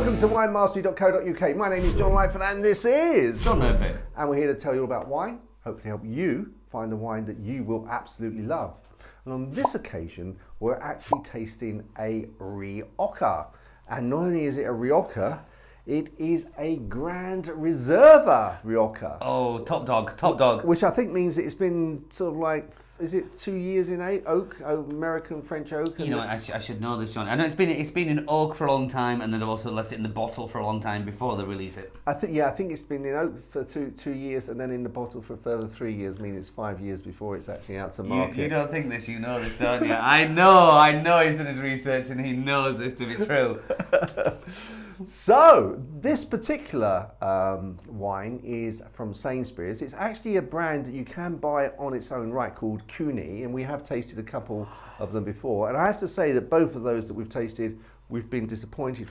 Welcome to winemastery.co.uk. My name is John Lightfoot and this is John Murphy. And we're here to tell you all about wine, hopefully help you find the wine that you will absolutely love. And on this occasion, we're actually tasting a Rioja. And not only is it a Rioja, it is a Grand Reserva Rioja. Oh, top dog, top dog. Which I think means that it's been sort of like, is it 2 years in oak, American French oak? You know, I should know this, John. I know it's been in oak for a long time, and then they've also left it in the bottle for a long time before they release it. I think it's been in oak for two years, and then in the bottle for a further 3 years, meaning it's 5 years before it's actually out to market. You don't think this, you know this, don't you? I know he's done his research and he knows this to be true. So, this particular wine is from Sainsbury's. It's actually a brand that you can buy on its own right called Cune, and we have tasted a couple of them before. And I have to say that both of those that we've tasted, we've been disappointed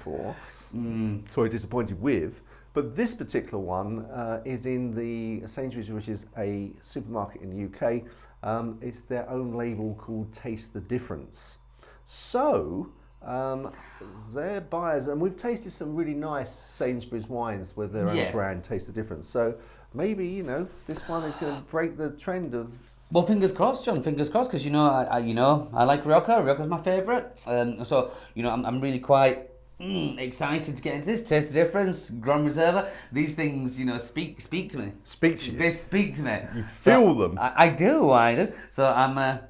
disappointed with. But this particular one is in the Sainsbury's, which is a supermarket in the UK. It's their own label called Taste the Difference. So, they're buyers, and we've tasted some really nice Sainsbury's wines with their own brand, Taste the Difference. So maybe, you know, this one is going to break the trend of... Well, fingers crossed, John. Fingers crossed, because I like Rioja. Rioja's my favourite. So I'm really quite excited to get into this. Taste the Difference, Grand Reserva. These things, speak to me. Speak to you. They speak to me. You feel them. I do. So I'm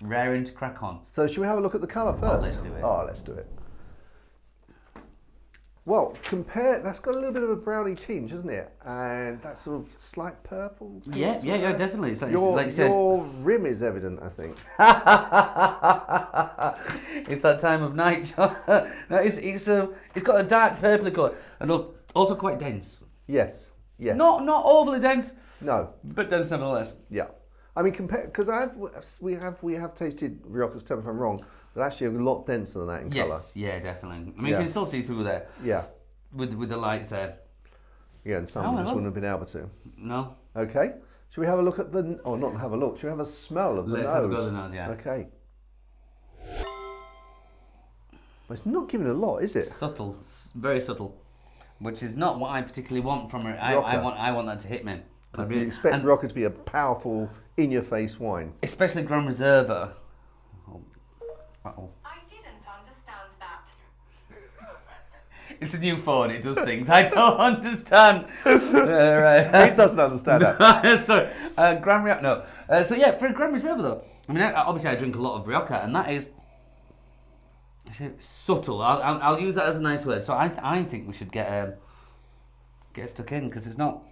raring to crack on. So should we have a look at the colour first? Let's do it. Well, that's got a little bit of a browny tinge, hasn't it? And that sort of slight purple. Yeah, definitely. It's like you said. Your rim is evident, I think. It's that time of night. No, it's got a dark purpley colour and also quite dense. Yes. Not overly dense. No. But dense nevertheless. Yeah. I mean, because we have tasted Riojas, tell me if I'm wrong, they're actually a lot denser than that in colour. Yes, yeah, definitely. I mean, you can still see through there. Yeah. With the lights there. Yeah, and some just wouldn't have been able to. No. Okay. Should we have a look at not have a look, should we have a smell of the nose? Let's have a go at the nose, yeah. Okay. Well, it's not giving a lot, is it? Subtle, very subtle. Which is not what I particularly want from it. I want that to hit me. You expect Rioja to be a powerful, in-your-face wine. Especially Grand Reserva. Uh-oh. I didn't understand that. It's a new phone, it does things. I don't understand. Right. It doesn't understand that. Sorry. Grand Rioja, no. For a Grand Reserva though, I mean, obviously I drink a lot of Rioja, and that is subtle. I'll use that as a nice word. So I think we should get stuck in, because it's not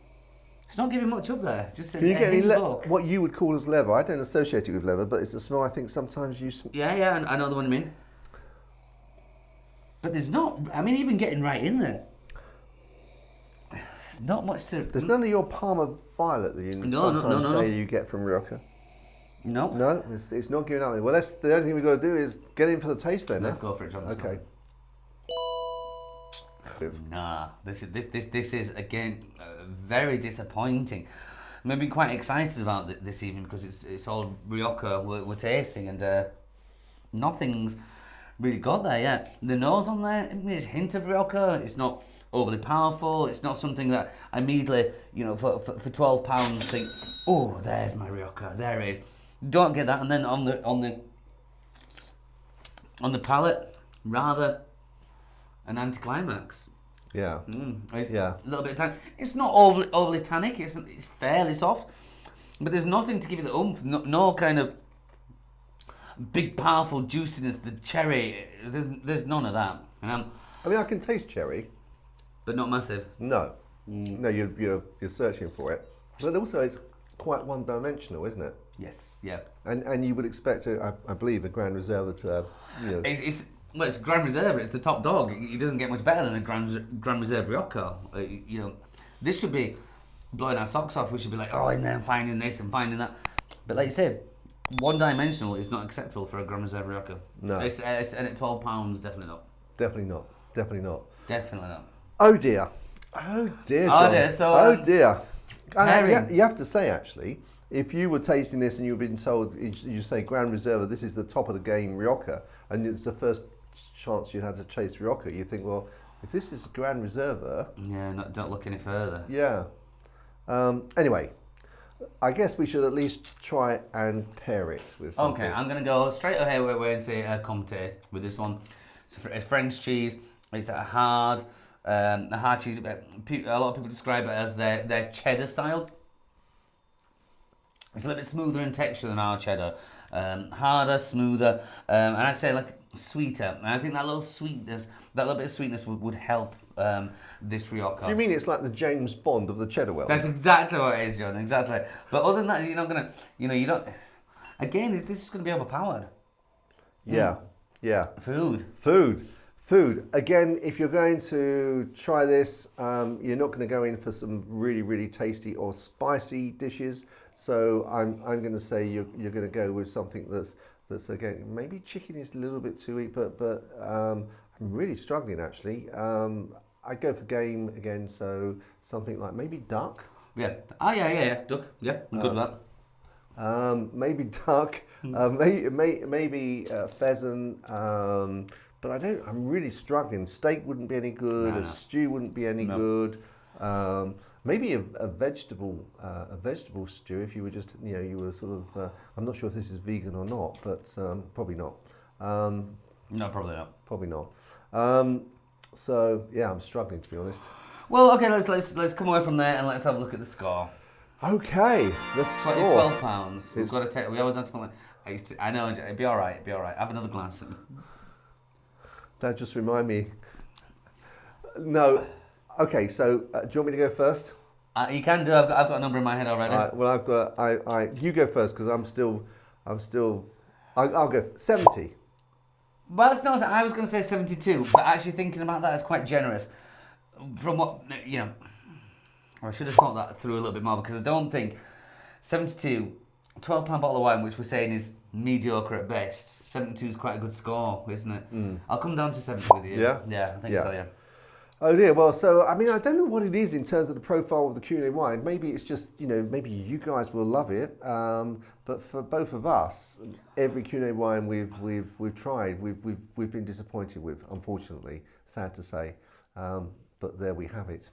giving much up there. Just can you get any what you would call as leather? I don't associate it with leather, but it's a smell I think sometimes you... Yeah, I know the one you mean. But there's not... I mean, even getting right in there, there's not much to... There's none of your Parma Violet that you sometimes say you get from Rioja? No. No, it's not giving up. Well, the only thing we've got to do is get in for the taste then. Let's go for it, John. Okay. Nah, this is again very disappointing. I've been quite excited about this evening because it's all Rioja we're tasting, and nothing's really got there yet. The nose on there, there's a hint of Rioja. It's not overly powerful. It's not something that I immediately, for £12 think, oh, there's my Rioja. There it is. Don't get that, and then on the palate, rather an anticlimax. Yeah. It's a little bit of tannic. It's not overly tannic. It's fairly soft, but there's nothing to give you the oomph. No kind of big, powerful juiciness. The cherry, there's none of that. And I mean, I can taste cherry, but not massive. No, no, you're searching for it, but also it's quite one-dimensional, isn't it? Yes. Yeah. And you would expect, I believe, a Grand Reserva to, It's Grand Reserva. It's the top dog. It doesn't get much better than a Grand Reserva Rioja. This should be blowing our socks off. We should be like, in there, I'm finding this and finding that. But like you said, one-dimensional is not acceptable for a Grand Reserva Rioja. No. And at £12, definitely not. Definitely not. Definitely not. Oh dear. Oh dear. John. Oh dear. So. Dear. And you have to say, actually, if you were tasting this and you've been told, you say Grand Reserva, this is the top of the game Rioja, and it's the first chance you had to taste Rioja, you think, well, if this is Grand Reserva, Yeah, don't look any further. yeah. Anyway, I guess we should at least try and pair it with something. Okay, I'm going to go straight ahead and say Comté with this one. It's French cheese. It's a hard cheese. A lot of people describe it as their cheddar style. It's a little bit smoother in texture than our cheddar. Harder, smoother, and I'd say like sweeter. And I think that little bit of sweetness would help this Rioja. Do you mean it's like the James Bond of the cheddar well? That's exactly what it is, John. Exactly. But other than that, you're not gonna, you don't. Again, this is gonna be overpowered. Yeah, yeah. Food. Again, if you're going to try this, you're not going to go in for some really, really tasty or spicy dishes. So I'm going to say you're going to go with something that's again, maybe chicken is a little bit too sweet, but I'm really struggling actually. I'd go for game again, so something like maybe duck. Yeah. Yeah. Duck. Yeah, I'm good with that. Maybe duck. Maybe pheasant. But I'm really struggling. Steak wouldn't be any good. No. A stew wouldn't be any good. Maybe a vegetable stew if you were just, you were sort of, I'm not sure if this is vegan or not, but probably not. No, probably not. Probably not. So yeah, I'm struggling to be honest. Well, okay, let's come away from there and let's have a look at the score. Okay, the score. It's £12. We've got to take. We always have to come. I know it'd be all right. It'd be all right. Have another glass. That just remind me. No. Okay, so do you want me to go first? You can do. I've got a number in my head already. Well, I've got. You go first because I'm still. I'll go 70. Well, it's not. I was going to say 72, but actually thinking about that is quite generous. From what I should have thought that through a little bit more because I don't think 72, £12 bottle of wine, which we're saying is mediocre at best. 72 is quite a good score, isn't it? I'll come down to 70 with you. Yeah? Yeah, I think so, yeah. Oh dear, well, so, I mean, I don't know what it is in terms of the profile of the Cune wine. Maybe it's just, maybe you guys will love it. But for both of us, every Cune wine we've tried, we've been disappointed with, unfortunately, sad to say. But there we have it.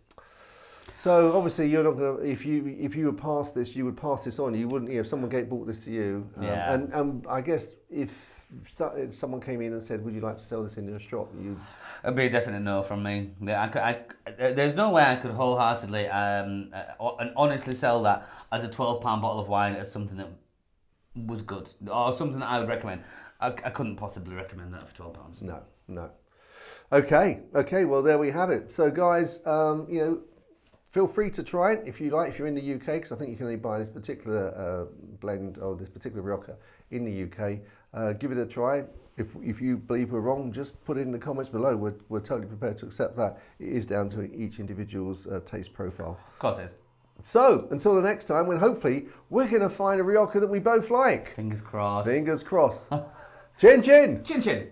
So obviously you're not going to, if you would pass this, you would pass this on. You wouldn't, if someone bought this to you. Yeah. And I guess if someone came in and said, would you like to sell this in your shop? It'd be a definite no from me. There's no way I could wholeheartedly and honestly sell that as a £12 bottle of wine as something that was good or something that I would recommend. I couldn't possibly recommend that for £12. No. Okay, well there we have it. So guys, feel free to try it if you like, if you're in the UK, because I think you can only buy this particular blend or this particular Rioja in the UK. Give it a try. If you believe we're wrong, just put it in the comments below. We're totally prepared to accept that. It is down to each individual's taste profile. Of course it is. So, until the next time, when hopefully we're going to find a Rioja that we both like. Fingers crossed. Fingers crossed. Chin chin! Chin chin!